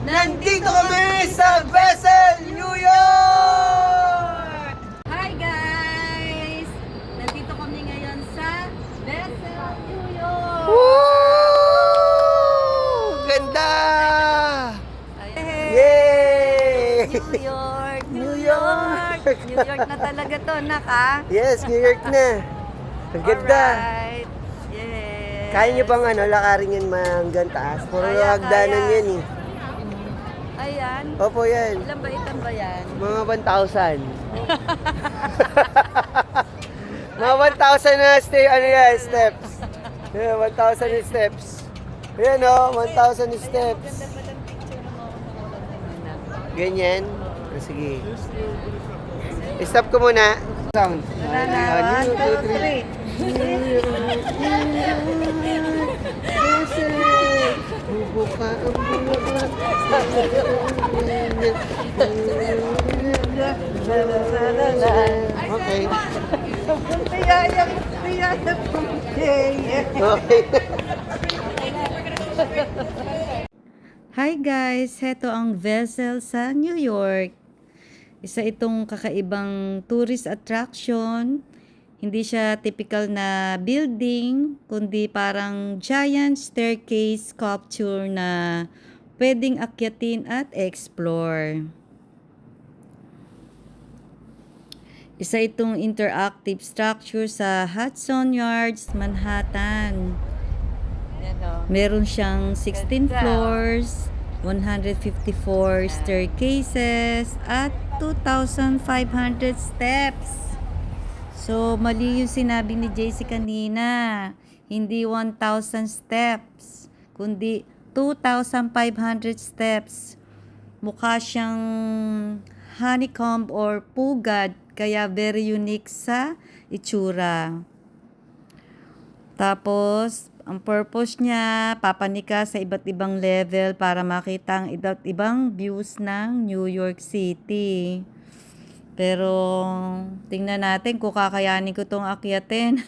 Nandito kami sa Bessel, New York! Hi guys! Nandito kami ngayon sa Bessel, New York! Woo! Ganda! Yay! New York! New York! New York na talaga to, naka? Yes, New York na. Ang ganda. Alright. Yes. Kaya niyo bang lakarin yan hanggang taas? Puro Kaya, hagdanan kaya. yan eh. Ayan. Opo yan. Ilang baitan ba yan? Mga 1,000. Mga 1,000 na steps. Yeah, 1,000 na steps. Ayan o, 1,000 steps. Ganda pa ng picture mo. Ganyan. Sige. Stop ko muna. Sound. Wala na. 1, 2, 3. Bubuka ang bulaklak. Okay. Okay. Hi guys! Heto ang Bessel sa New York. Isa itong kakaibang tourist attraction. Hindi siya typical na building, kundi parang giant staircase sculpture na pwedeng akyatin at explore. Isa itong interactive structure sa Hudson Yards, Manhattan. Meron siyang 16 floors, 154 staircases, at 2,500 steps. So, mali yung sinabi ni JC kanina. Hindi 1,000 steps, kundi 2,500 steps. Mukha siyang honeycomb or pugad, kaya very unique sa itsura. Tapos, ang purpose niya, papanika sa iba't ibang level para makita ang iba't ibang views ng New York City. Pero, tingnan natin kung kakayanin ko itong akyatin.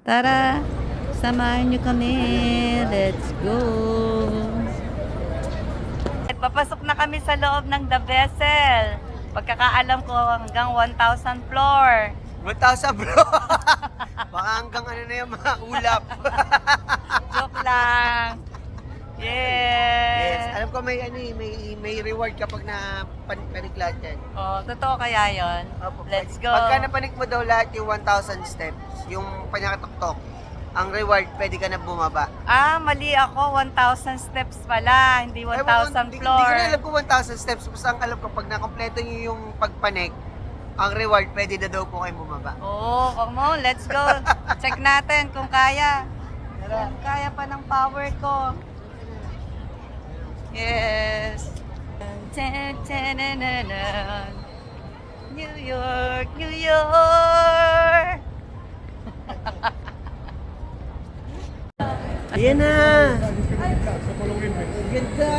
Tara, samahan niyo kami. Let's go! Papasok na kami sa loob ng The Bessel. Pagkakaalam ko hanggang 1,000 floor. 1,000 bro! Baka hanggang na yung mga ulap. Joke lang. Yes, Yes. alam ko may reward kapag na panik lahat yan. Oh, totoo kaya yon? Opo, Let's go. Pagka napanik mo daw lahat yung 1,000 steps, yung panyakatok-tok, ang reward, pwede ka na bumaba. Ah, mali ako. 1,000 steps pala, hindi 1,000 floor. Hindi ko na alam kung 1,000 steps. Basta ang alam ko, pag nakompleto nyo yung pagpanik, ang reward, pwede na daw po kayo bumaba. Oo, come on, let's go. Check natin kung kaya. Kung kaya pa ng power ko. Yes. New York, New York. Ayan na! Ganda!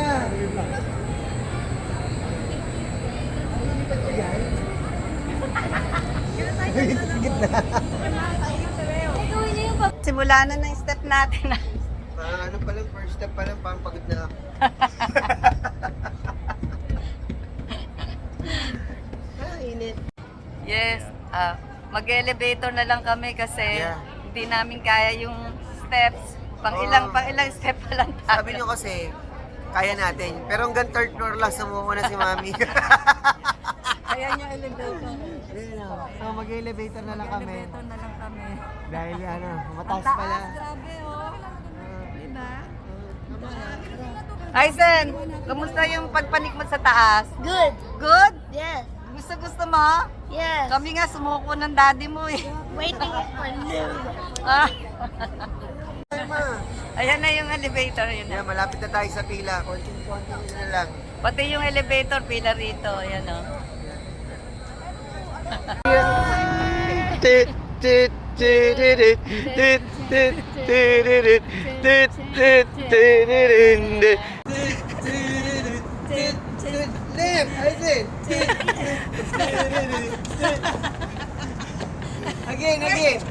Simula na ng step natin. Ano pa lang, first step pa lang, parang pagod na ako. Init. Yes, mag-elevator na lang kami kasi Yeah. hindi namin kaya yung steps. Pang ilang step pa lang tayo. Sabi nyo kasi, kaya natin. Pero hanggang third floor lang, sumuko na si Mami. Ayan yung elevator. So mag-elevator na lang kami. Elevator na lang kami. Dahil Ang mataas taas, pala. grabe oh. Diba? Aisen, kamusta yung pagpanik mo sa taas? Good. Good? Yes. Gusto mo? Yes. Kami nga sumuko ng daddy mo eh. Waiting for noon. Ah, Ma. ayan na yung elevator yun. Yeah, malapit na tayo sa pila. Konting na lang. Pati yung elevator pila rito, ayan oh. Tit, tit, tit, tit, tit, tit, tit, tit, tit, Left, I said. Again.